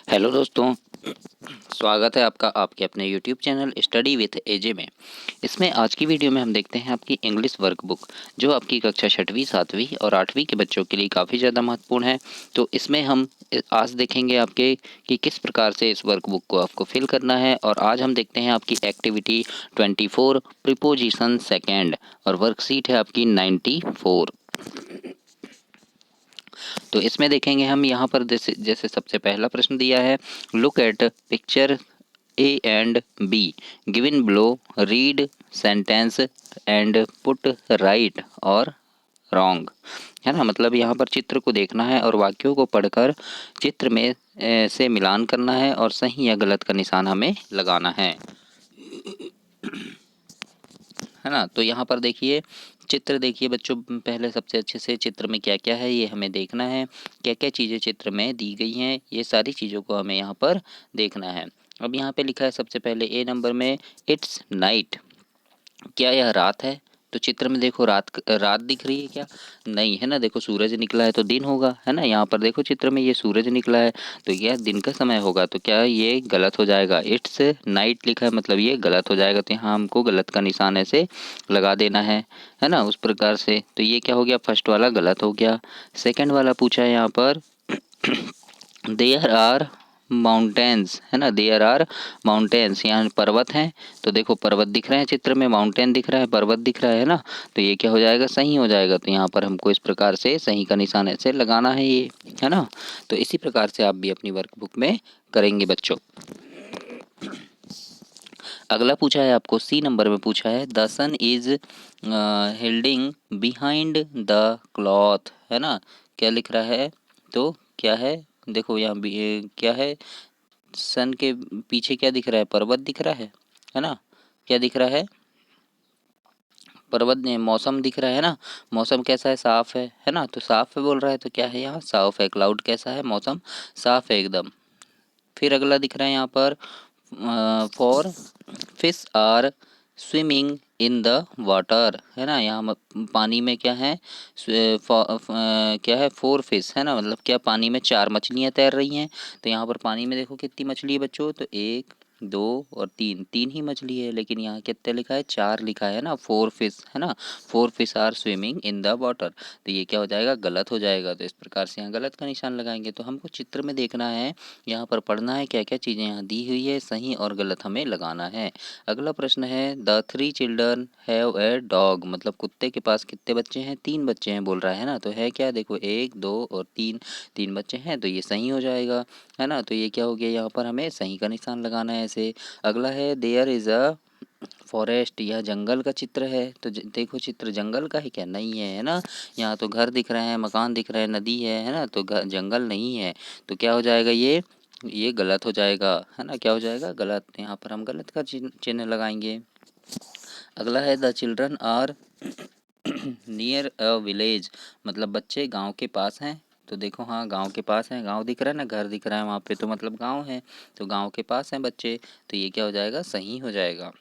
Hello दोस्तों, स्वागत है आपका आपके अपने यूट्यूब चैनल स्टडी विथ एजे में। इसमें आज की वीडियो में हम देखते हैं आपकी इंग्लिश वर्कबुक, जो आपकी कक्षा 6वीं 7वीं और 8वीं के बच्चों के लिए काफ़ी ज़्यादा महत्वपूर्ण है। तो इसमें हम आज देखेंगे आपके कि किस प्रकार से इस वर्कबुक को आपको फिल करना है। और आज हम देखते हैं आपकी एक्टिविटी 24 प्रीपोजिशन सेकेंड, और वर्कशीट है आपकी 94। तो इसमें देखेंगे हम यहाँ पर जैसे जैसे सबसे पहला प्रश्न दिया है, look at picture A and be given below, read sentence and put right और रॉन्ग। है ना, मतलब यहाँ पर चित्र को देखना है और वाक्यों को पढ़कर चित्र में से मिलान करना है और सही या गलत का निशान हमें लगाना है ना। तो यहाँ पर देखिए, चित्र देखिए बच्चों, पहले सबसे अच्छे से चित्र में क्या क्या है ये हमें देखना है। क्या क्या चीज़ें चित्र में दी गई हैं, ये सारी चीज़ों को हमें यहाँ पर देखना है। अब यहाँ पे लिखा है सबसे पहले ए नंबर में, इट्स नाइट। क्या यह रात है? तो चित्र में देखो रात रात दिख रही है क्या? नहीं, है ना। देखो सूरज निकला है तो दिन होगा, है ना। यहाँ पर देखो चित्र में ये सूरज निकला है तो यह दिन का समय होगा, तो क्या ये गलत हो जाएगा। इट्स नाइट लिखा है मतलब ये गलत हो जाएगा, तो यहाँ हमको गलत का निशान ऐसे लगा देना है ना, उस प्रकार से। तो ये क्या हो गया, फर्स्ट वाला गलत हो गया। सेकंड वाला पूछा है यहाँ पर, देयर आर माउंटेन्स, है ना। देयर आर माउंटेन्स, यहाँ पर्वत हैं। तो देखो पर्वत दिख रहे हैं चित्र में, माउंटेन दिख रहा है, पर्वत दिख रहा है ना। तो ये क्या हो जाएगा, सही हो जाएगा। तो यहाँ पर हमको इस प्रकार से सही का निशान ऐसे लगाना है ये, है ना। तो इसी प्रकार से आप भी अपनी वर्कबुक में करेंगे बच्चों। अगला पूछा है आपको, सी नंबर में पूछा है, the sun is hiding behind the cloth, है ना। क्या लिख रहा है, तो क्या है, देखो यहाँ भी क्या है, सन के पीछे क्या दिख रहा है, पर्वत दिख रहा है ना। क्या दिख रहा है, पर्वत ने, मौसम दिख रहा है ना। मौसम कैसा है, साफ है ना। तो साफ है बोल रहा है, तो क्या है यहाँ, साफ है। क्लाउड कैसा है, मौसम साफ है एकदम। फिर अगला दिख रहा है यहाँ पर, four fish are swimming in the water, है ना। यहाँ पानी में क्या है, क्या है, फोर फिश, है ना। मतलब क्या, पानी में 4 मछलियाँ तैर रही हैं। तो यहाँ पर पानी में देखो कितनी मछली है बच्चों, तो 1 2 और 3, 3 ही मछली है, लेकिन यहाँ कितने लिखा है, 4 लिखा है ना, 4 फिश, है ना। 4 fish are swimming in the water. तो ये क्या हो जाएगा, गलत हो जाएगा। तो इस प्रकार से यहाँ गलत का निशान लगाएंगे। तो हमको चित्र में देखना है, यहाँ पर पढ़ना है क्या क्या चीज़ें यहाँ दी हुई है, सही और गलत हमें लगाना है। अगला प्रश्न है, the 3 children have a dog, मतलब कुत्ते के पास कितने बच्चे हैं, 3 बच्चे हैं बोल रहा है ना। तो है क्या, देखो 1 2 और 3, 3 बच्चे हैं, तो ये सही हो जाएगा, है ना। तो ये क्या हो गया, यहाँ पर हमें सही का निशान लगाना है ऐसे। अगला है, देयर इज़ अ फॉरेस्ट, यह जंगल का चित्र है। तो देखो चित्र जंगल का है क्या, नहीं है ना। यहाँ तो घर दिख रहे हैं, मकान दिख रहे हैं, नदी है ना। तो जंगल नहीं है। तो क्या हो जाएगा, ये गलत हो जाएगा, है ना। क्या हो जाएगा, गलत। यहाँ पर हम गलत का चिन्ह लगाएंगे। अगला है, the children are near a village, मतलब बच्चे गांव के पास हैं। तो देखो हाँ, गांव के पास है, गांव दिख रहा है ना, घर दिख रहा है वहाँ पे, तो मतलब गांव है। तो गांव के पास हैं बच्चे, तो ये क्या हो जाएगा, सही हो जाएगा।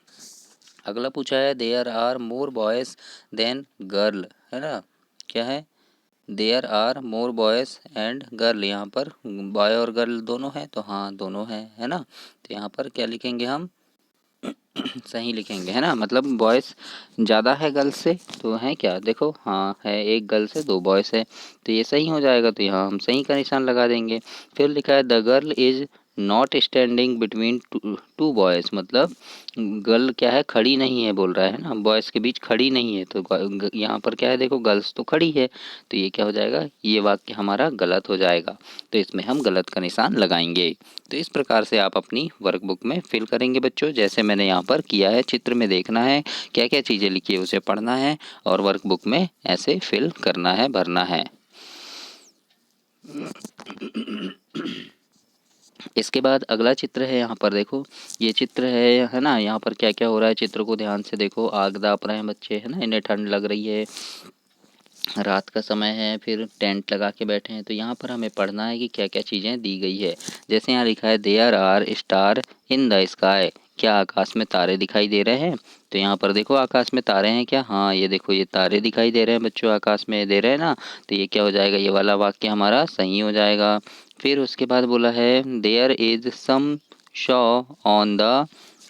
अगला पूछा है, there are more boys than girl, है ना। क्या है, there are more boys and girl, यहाँ पर बॉय और गर्ल दोनों हैं, तो हाँ दोनों हैं, है ना। तो यहाँ पर क्या लिखेंगे हम, सही लिखेंगे, है ना। मतलब बॉयज़ ज़्यादा है गर्ल्स से, तो है क्या, देखो हाँ है, एक गर्ल से 2 बॉयज़ है, तो ये सही हो जाएगा। तो यहाँ हम सही का निशान लगा देंगे। फिर लिखा है, the girl is not standing between two boys, मतलब गर्ल क्या है, खड़ी नहीं है बोल रहा है ना, बॉयज़ के बीच खड़ी नहीं है। तो यहाँ पर क्या है, देखो गर्ल्स तो खड़ी है, तो ये क्या हो जाएगा, ये वाक्य हमारा गलत हो जाएगा। तो इसमें हम गलत का निशान लगाएंगे। तो इस प्रकार से आप अपनी वर्कबुक में फिल करेंगे बच्चों, जैसे मैंने यहाँ पर किया है। चित्र में देखना है क्या क्या चीज़ें लिखी है, उसे पढ़ना है और वर्कबुक में ऐसे फिल करना है, भरना है। इसके बाद अगला चित्र है, यहाँ पर देखो ये चित्र है ना। यहाँ पर क्या क्या हो रहा है, चित्र को ध्यान से देखो। आग दाप रहे हैं बच्चे, है ना, इन्हें ठंड लग रही है, रात का समय है, फिर टेंट लगा के बैठे हैं। तो यहाँ पर हमें पढ़ना है कि क्या क्या चीज़ें दी गई है। जैसे यहाँ लिखा है, there are star in the sky, क्या आकाश में तारे दिखाई दे रहे हैं। तो यहाँ पर देखो आकाश में तारे हैं क्या, हाँ ये देखो ये तारे दिखाई दे रहे हैं बच्चों, आकाश में दे रहे हैं ना। तो ये क्या हो जाएगा, ये वाला वाक्य हमारा सही हो जाएगा। फिर उसके बाद बोला है there is some snow on the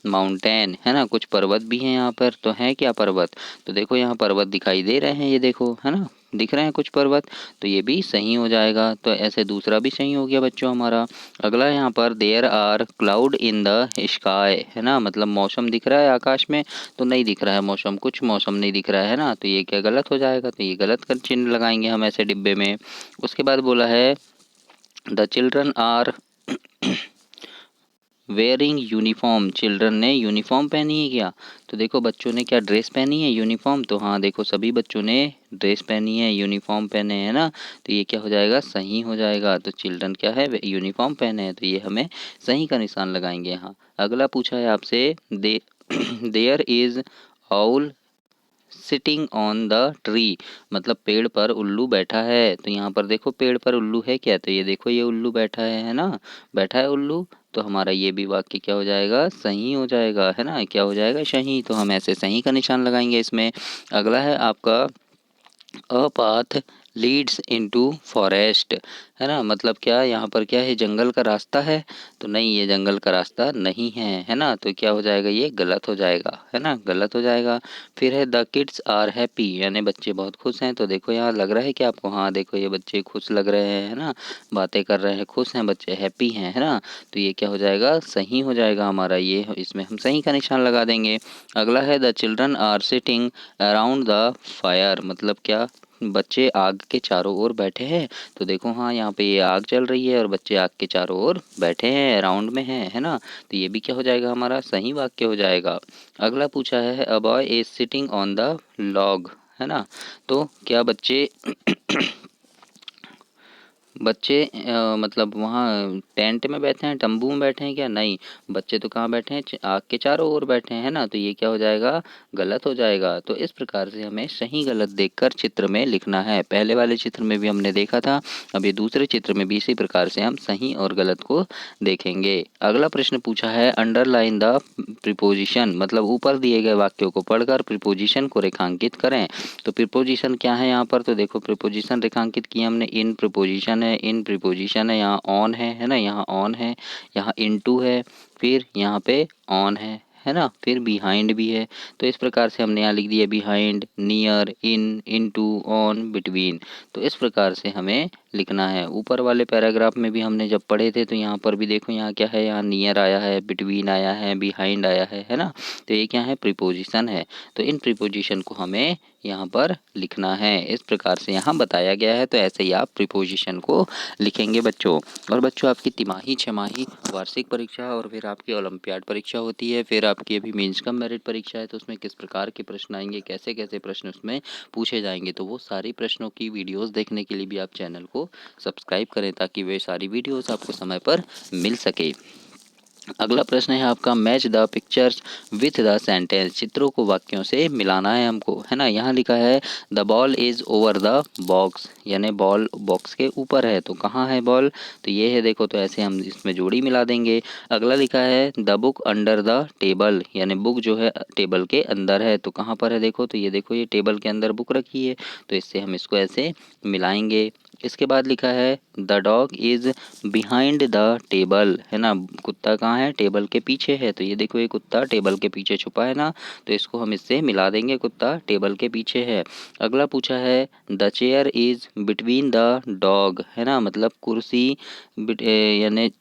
mountain, है ना, कुछ पर्वत भी हैं यहाँ पर। तो हैं क्या पर्वत? तो देखो यहाँ पर्वत दिखाई दे रहे हैं, ये देखो, है ना, दिख रहे हैं कुछ पर्वत, तो ये भी सही हो जाएगा। तो ऐसे दूसरा भी सही हो गया बच्चों हमारा। अगला यहाँ पर there are cloud in the sky, है ना, मतलब मौसम दिख रहा है आकाश में, तो नहीं दिख रहा है मौसम, कुछ मौसम नहीं दिख रहा है ना, तो ये क्या गलत हो जाएगा, तो ये गलत कर चिन्ह लगाएंगे हम ऐसे डिब्बे में। उसके बाद बोला है the children are wearing uniform, children ने यूनिफॉर्म पहनी है क्या? तो देखो बच्चों ने क्या ड्रेस पहनी है यूनिफॉर्म, तो हाँ देखो सभी बच्चों ने ड्रेस पहनी है, यूनिफॉर्म पहने हैं ना, तो ये क्या हो जाएगा, सही हो जाएगा। तो चिल्ड्रन क्या है, यूनिफॉर्म पहने हैं, तो ये हमें सही का निशान लगाएंगे यहाँ। अगला पूछा है आपसे दे there is owl sitting on the tree, मतलब पेड़ पर उल्लू बैठा है। तो यहाँ पर देखो पेड़ पर उल्लू है क्या, तो ये देखो ये उल्लू बैठा है ना, बैठा है उल्लू, तो हमारा ये भी वाक्य क्या हो जाएगा, सही हो जाएगा, है ना, क्या हो जाएगा, सही। तो हम ऐसे सही का निशान लगाएंगे इसमें। अगला है आपका a path Leeds into forest, है ना, मतलब क्या यहाँ पर क्या है, जंगल का रास्ता है, तो नहीं ये जंगल का रास्ता नहीं है ना, तो क्या हो जाएगा, ये गलत हो जाएगा, है ना, गलत हो जाएगा। फिर है द किड्स आर हैप्पी, यानी बच्चे बहुत खुश हैं। तो देखो यहाँ लग रहा है कि आपको, हाँ देखो ये बच्चे खुश लग रहे हैं, है ना, बातें कर रहे हैं, खुश हैं बच्चे, हैप्पी हैं, है ना, तो ये क्या हो जाएगा, सही हो जाएगा हमारा ये, इसमें हम सही का निशान लगा देंगे। अगला है the children are sitting around the fire, मतलब क्या, बच्चे आग के चारों ओर बैठे हैं। तो देखो हाँ यहाँ पे ये आग जल रही है और बच्चे आग के चारों ओर बैठे हैं, अराउंड में हैं, है ना, तो ये भी क्या हो जाएगा, हमारा सही वाक्य हो जाएगा। अगला पूछा है a boy is sitting on the log, है ना, तो क्या बच्चे बच्चे मतलब वहाँ टेंट में बैठे हैं, तंबू में बैठे हैं क्या? नहीं, बच्चे तो कहाँ बैठे हैं, आग के चारों ओर बैठे हैं, है ना, तो ये क्या हो जाएगा, गलत हो जाएगा। तो इस प्रकार से हमें सही गलत देखकर चित्र में लिखना है। पहले वाले चित्र में भी हमने देखा था, अब ये दूसरे चित्र में भी इसी प्रकार से हम सही और गलत को देखेंगे। अगला प्रश्न पूछा है अंडरलाइन द प्रीपोजिशन, मतलब ऊपर दिए गए वाक्यों को पढ़कर प्रीपोजिशन को रेखांकित करें। तो प्रीपोजिशन क्या है यहाँ पर, तो देखो प्रीपोजिशन रेखांकित किया हमने, इन प्रीपोजिशन है, इन प्रीपोजिशन है, यहाँ ऑन है ना, यहाँ ऑन है, यहाँ इनटू है, फिर यहाँ पे ऑन है ना, फिर बिहाइंड भी है। तो इस प्रकार से हमने यहाँ लिख दिया behind, near, in, into, on, between. तो इस प्रकार से हमें लिखना है। ऊपर वाले पैराग्राफ में भी हमने जब पढ़े थे तो यहाँ पर भी देखो यहाँ क्या है, यहाँ नियर आया है, बिटवीन आया है, बिहाइंड आया है ना, तो ये क्या है, प्रीपोजिशन है। तो इन प्रीपोजिशन को हमें यहाँ पर लिखना है, इस प्रकार से यहाँ बताया गया है। तो ऐसे ही आप प्रीपोजिशन को लिखेंगे बच्चों। और बच्चों आपकी तिमाही, छमाही, वार्षिक परीक्षा और फिर आपकी ओलंपियाड परीक्षा होती है, फिर आपकी अभी मेंस कम मेरिट परीक्षा है, तो उसमें किस प्रकार के प्रश्न आएंगे, कैसे कैसे प्रश्न उसमें पूछे जाएंगे, तो वो सारी प्रश्नों की वीडियोस देखने के लिए भी आप चैनल को सब्सक्राइब करें ताकि वे सारी वीडियोस आपको समय पर मिल सके। अगला प्रश्न है आपका match the pictures with the sentence, चित्रों को वाक्यों से मिलाना है हमको, है ना। यहाँ लिखा है the ball is over the box, यानी बॉल बॉक्स के ऊपर है, तो कहाँ है बॉल, तो ये है देखो, तो ऐसे हम इसमें जोड़ी मिला देंगे। अगला लिखा है the book under the table, यानी बुक जो है टेबल के अंदर है, तो कहाँ पर है देखो, तो ये देखो ये टेबल के अंदर बुक रखी है, तो इससे हम इसको ऐसे मिलाएंगे। इसके बाद लिखा है the dog is behind the table, है ना, कुत्ता कहाँ है, टेबल के पीछे है, तो ये देखो ये कुत्ता टेबल के पीछे छुपा है ना, तो इसको हम इससे मिला देंगे, कुत्ता टेबल के पीछे है। अगला पूछा है the chair is between the dog, है ना, मतलब कुर्सी यानी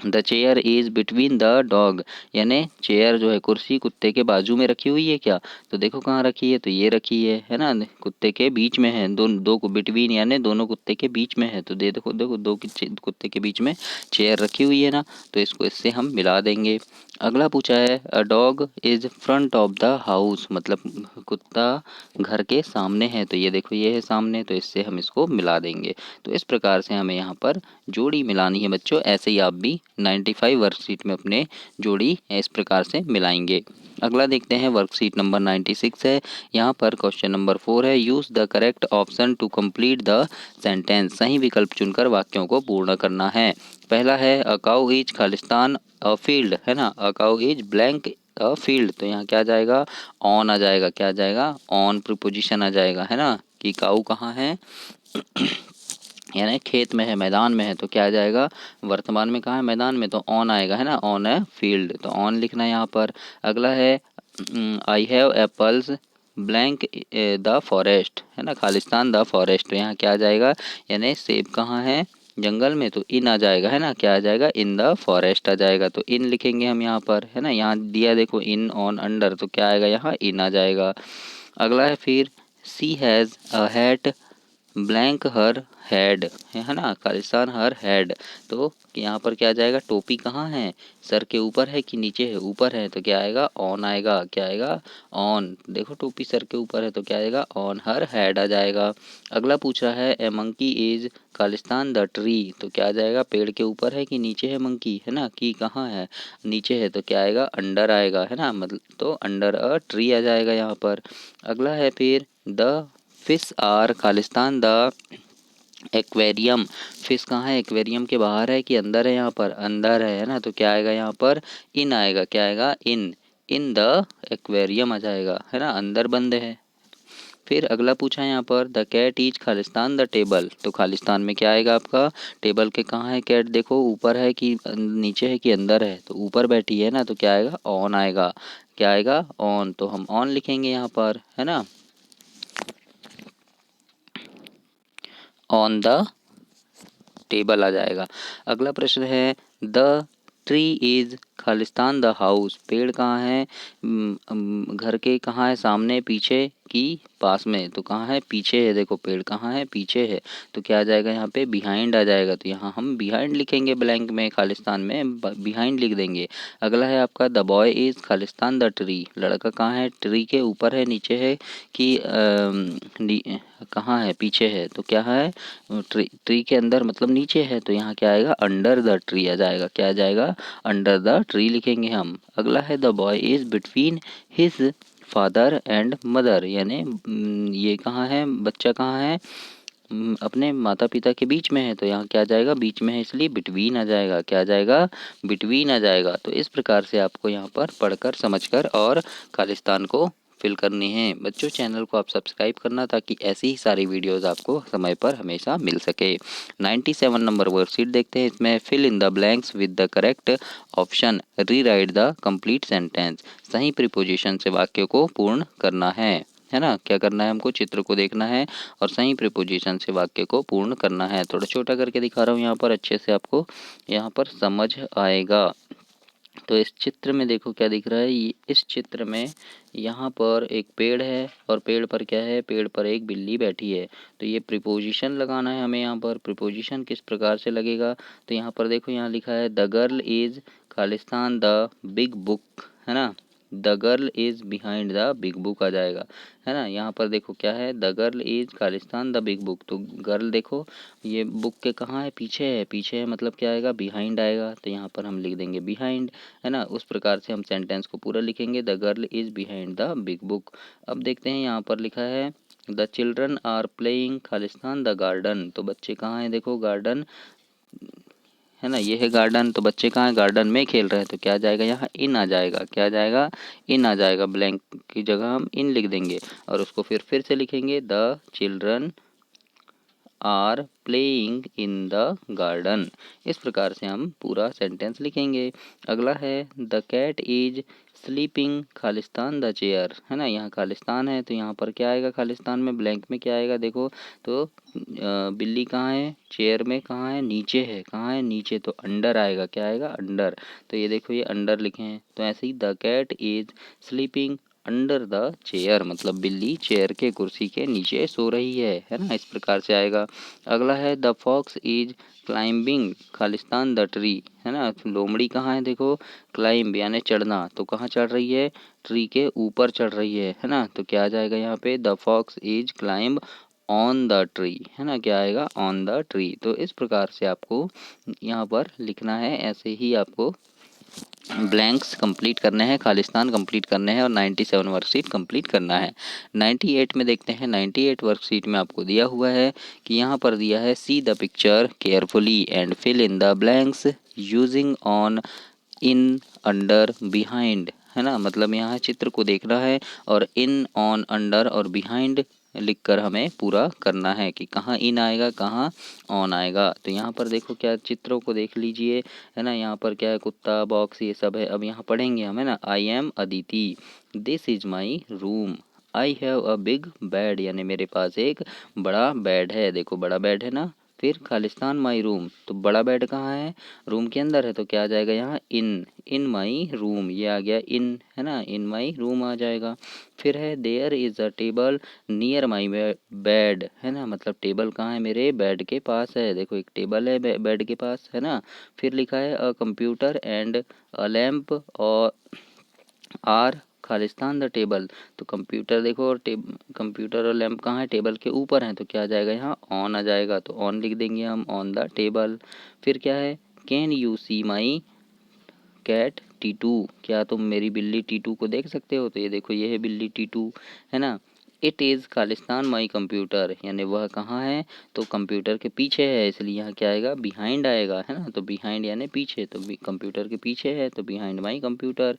the chair is between the dog, यानी चेयर जो है कुर्सी कुत्ते के बाजू में रखी हुई है क्या, तो देखो कहाँ रखी है, तो ये रखी है ना, कुत्ते के बीच में है, दो को बिटवीन यानी दोनों कुत्ते के बीच में है, तो देखो देखो दो कुत्ते के बीच में चेयर रखी हुई है ना, तो इसको इससे हम मिला देंगे। अगला पूछा है a dog is front of the house, मतलब कुत्ता घर के सामने है, तो ये देखो ये है सामने, तो इससे हम इसको मिला देंगे। तो इस प्रकार से हमें यहाँ पर जोड़ी मिलानी है बच्चों, ऐसे ही आप भी 95 वर्कशीट में अपने जोड़ी इस प्रकार से मिलाएंगे। अगला देखते हैं वर्कशीट नंबर 96 है। यहाँ पर क्वेश्चन नंबर 4 है use the correct option to complete the sentence, सही विकल्प चुनकर वाक्यों को पूर्ण करना है। पहला है अ काऊ इज खालिस्तान अ फील्ड, है ना, अ काऊ इज ब्लैंक अ फील्ड, तो यहाँ क्या आ जाएगा, ऑन आ जाएगा, क्या आ जाएगा, ऑन प्रीपोजिशन आ जाएगा, है ना, कि काऊ कहाँ है यानी खेत में है, मैदान में है, तो क्या आ जाएगा, वर्तमान में कहाँ है, मैदान में, तो ऑन आएगा, है ना, ऑन है फील्ड, तो ऑन लिखना है यहाँ पर। अगला है I have apples blank the forest, है ना, खालिस्तान द फॉरेस्ट, तो यहाँ क्या आ जाएगा, यानी सेब कहाँ है, जंगल में, तो इन आ जाएगा, है ना, क्या आ जाएगा, इन द फॉरेस्ट आ जाएगा, तो इन लिखेंगे हम यहाँ पर, है ना, यहाँ दिया देखो इन ऑन अंडर, तो क्या आएगा, यहाँ इन आ जाएगा। अगला है फिर she has a hat blank her head, है ना, खालिस्तान हर हेड, तो यहाँ पर क्या आ जाएगा, टोपी कहाँ है, सर के ऊपर है कि नीचे है, ऊपर है, तो क्या आएगा, ऑन आएगा, क्या आएगा, ऑन, देखो टोपी सर के ऊपर है, तो क्या आएगा, ऑन हर हेड आ जाएगा। अगला पूछ रहा है ए मंकी इज खालिस्तान द ट्री, तो क्या आ जाएगा, पेड़ के ऊपर है कि नीचे है मंकी, है ना, की कहाँ है, नीचे है, तो क्या आएगा, अंडर आएगा, है ना, मतलब तो अंडर अ ट्री आ जाएगा यहाँ पर। अगला है फिर द फिश आर खालिस्तान द एक्वेरियम, फिश कहाँ है, एक्वेरियम के बाहर है कि अंदर है, यहाँ पर अंदर है ना, तो क्या आएगा यहाँ पर, इन आएगा, क्या आएगा, इन द एक्वेरियम आ जाएगा, है ना, अंदर बंद है। फिर अगला पूछा है यहाँ पर द कैट इज खालिस्तान द टेबल, तो खालिस्तान में क्या आएगा आपका, टेबल के कहाँ है कैट, देखो ऊपर है कि नीचे है कि अंदर है, तो ऊपर बैठी है ना, तो क्या आएगा, ऑन आएगा, क्या आएगा, ऑन, तो हम ऑन लिखेंगे यहाँ पर, है ना, ऑन द टेबल आ जाएगा। अगला प्रश्न है द ट्री इज खालिस्तान द हाउस, पेड़ कहाँ है, घर के कहाँ है, सामने, पीछे की पास में, तो कहाँ है, पीछे है, देखो पेड़ कहाँ है, पीछे है, तो क्या आ जाएगा यहाँ पे, बिहाइंड आ जाएगा, तो यहाँ हम बिहाइंड लिखेंगे, ब्लैंक में, खालिस्तान में बिहाइंड लिख देंगे। अगला है आपका द बॉय इज खालिस्तान द ट्री, लड़का कहाँ है, ट्री के ऊपर है, नीचे है कि कहाँ है, पीछे है, तो क्या है, ट्री के अंदर मतलब नीचे है, तो यहाँ क्या आएगा, अंडर द ट्री आ जाएगा, क्या आ जाएगा, अंडर द ट्री लिखेंगे हम। अगला है the boy is between his father and mother, यानी ये कहाँ है, बच्चा कहाँ है, अपने माता पिता के बीच में है, तो यहाँ क्या आ जाएगा, बीच में है इसलिए बिटवीन आ जाएगा, क्या आ जाएगा, बिटवीन आ जाएगा। तो इस प्रकार से आपको यहाँ पर पढ़कर समझकर और खालिस्तान को फिल करनी है। बच्चों चैनल को आप सब्सक्राइब करना ताकि ऐसी ही सारी वीडियोस आपको समय पर हमेशा मिल सके। 97 नंबर वर्कशीट देखते हैं, इसमें fill in the blanks with the correct option, rewrite the complete sentence, सही प्रीपोजिशन से वाक्य को पूर्ण करना है ना, क्या करना है हमको, चित्र को देखना है और सही प्रीपोजिशन से वाक्य को पूर्ण करना है। थोड़ा छोटा करके दिखा रहा हूँ यहाँ पर, अच्छे से आपको यहाँ पर समझ आएगा। तो इस चित्र में देखो क्या दिख रहा है, इस चित्र में यहाँ पर एक पेड़ है और पेड़ पर क्या है, पेड़ पर एक बिल्ली बैठी है, तो ये प्रीपोजिशन लगाना है हमें। यहाँ पर प्रीपोजिशन किस प्रकार से लगेगा, तो यहाँ पर देखो, यहाँ लिखा है द गर्ल इज खालिस्तान द बिग बुक, है ना, the girl is behind the big book आ जाएगा, है ना, यहाँ पर देखो क्या है, द गर्ल इज खालिस्तान द बिग बुक, तो गर्ल देखो ये बुक के कहाँ है, पीछे है, पीछे है मतलब क्या आएगा, बिहाइंड आएगा, तो यहाँ पर हम लिख देंगे बिहाइंड, है ना, उस प्रकार से हम सेंटेंस को पूरा लिखेंगे, the girl is behind the big book. अब देखते हैं यहाँ पर लिखा है द चिल्ड्रन आर प्लेइंग खालिस्तान द गार्डन, तो बच्चे कहाँ हैं, देखो गार्डन, है ना, ये है गार्डन, तो बच्चे कहाँ हैं, गार्डन में खेल रहे हैं, तो क्या आ जाएगा, यहाँ इन आ जाएगा, क्या आ जाएगा, इन आ जाएगा, ब्लैंक की जगह हम इन लिख देंगे और उसको फिर से लिखेंगे the children are playing in the garden, इस प्रकार से हम पूरा सेंटेंस लिखेंगे। अगला है द कैट इज स्लीपिंग खालिस्तान द चेयर, है ना, यहाँ खालिस्तान है, तो यहाँ पर क्या आएगा, खालिस्तान में ब्लैंक में क्या आएगा, देखो तो बिल्ली कहाँ है, चेयर में कहाँ है, नीचे है, कहाँ है, नीचे, तो अंडर आएगा, क्या आएगा, अंडर, तो ये देखो ये अंडर लिखे हैं, तो ऐसे ही the cat is sleeping under the chair, मतलब बिल्ली चेयर के कुर्सी के नीचे सो रही है ना, इस प्रकार से आएगा। अगला है द फॉक्स इज क्लाइंबिंग खालिस्तान द ट्री, है ना, लोमड़ी कहाँ है, देखो क्लाइंब यानी चढ़ना, तो कहाँ चढ़ रही है, ट्री के ऊपर चढ़ रही है ना, तो क्या आ जाएगा यहाँ पे, the fox is climb on the tree, है ना, क्या आएगा, ऑन द ट्री। तो इस प्रकार से आपको यहाँ पर लिखना है, ऐसे ही आपको ब्लैंक्स कंप्लीट करने हैं, खालिस्तान कंप्लीट करने हैं और 97 वर्कशीट कंप्लीट करना है। 98 में देखते हैं, 98 वर्कशीट में आपको दिया हुआ है कि यहाँ पर दिया है see the picture carefully and fill in the blanks using on, in, under, behind, है ना, मतलब यहाँ चित्र को देखना है और इन, ऑन, अंडर और बिहाइंड लिखकर हमें पूरा करना है कि कहाँ इन आएगा, कहाँ ऑन आएगा। तो यहाँ पर देखो क्या चित्रों को देख लीजिए, है ना। यहाँ पर क्या है, कुत्ता, बॉक्स, ये सब है। अब यहाँ पढ़ेंगे हम, है ना। I am Aditi, this is my room, I have a big bed, यानी मेरे पास एक बड़ा बेड है। देखो बड़ा बेड है ना। फिर खालिस्तान माई रूम, तो बड़ा बेड कहाँ है, रूम के अंदर है, तो क्या आ जाएगा यहाँ इन माई रूम, ये आ गया इन, है ना, इन माई रूम आ जाएगा। फिर है there is a table near my bed, है ना, मतलब टेबल कहाँ है, मेरे बेड के पास है। देखो एक टेबल है बेड के पास, है ना। फिर लिखा है a computer and a lamp और आर खालिस्तान द टेबल, तो कंप्यूटर देखो और कंप्यूटर और लैंप कहाँ है, टेबल के ऊपर है, तो क्या आ जाएगा यहाँ ऑन आ जाएगा, तो ऑन लिख देंगे हम, ऑन द टेबल। फिर क्या है, can you see my cat Titu, क्या तुम मेरी बिल्ली टीटू को देख सकते हो, तो ये देखो ये है बिल्ली टीटू, है ना। It is Khalistan my computer, यानी वह कहाँ है, तो कंप्यूटर के पीछे है, इसलिए यहाँ क्या आएगा, बिहाइंड आएगा, है ना। तो बिहाइंड यानी पीछे, तो कंप्यूटर के पीछे है, तो बिहाइंड माई कंप्यूटर।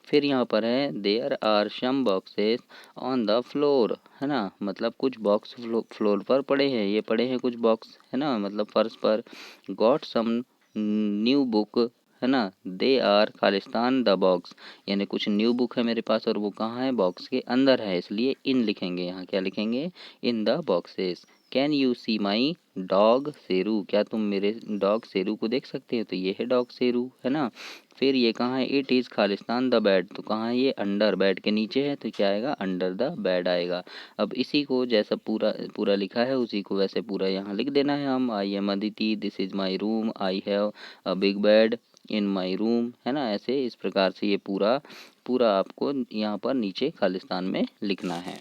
फिर यहाँ पर है there are some boxes on the floor, है ना, मतलब कुछ बॉक्स फ्लोर पर पड़े हैं, ये पड़े हैं कुछ बॉक्स, है ना, मतलब फर्श पर। गॉट सम न्यू बुक, है ना, दे आर खालिस्तान द बॉक्स, यानी कुछ न्यू बुक है मेरे पास और वो कहाँ है, बॉक्स के अंदर है, इसलिए इन लिखेंगे, यहाँ क्या लिखेंगे, in the boxes. Can you see my dog Sheru, क्या तुम मेरे डॉग शेरू को देख सकते हो, तो ये है डॉग शेरू, है ना। फिर ये कहाँ है, it is Khalistan the bed, तो कहाँ है ये, अंडर बेड के नीचे है, तो क्या आएगा, अंडर द बेड आएगा। अब इसी को जैसा पूरा पूरा लिखा है उसी को वैसे पूरा यहाँ लिख देना है हम। I am Aditi, this is my room, I have a big bed in my room, है ना। ऐसे इस प्रकार से ये पूरा पूरा आपको यहाँ पर नीचे खालिस्तान में लिखना है।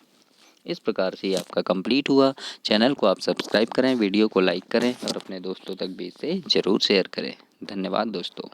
इस प्रकार से ये आपका कंप्लीट हुआ। चैनल को आप सब्सक्राइब करें, वीडियो को लाइक करें और अपने दोस्तों तक भी इसे ज़रूर शेयर करें। धन्यवाद दोस्तों।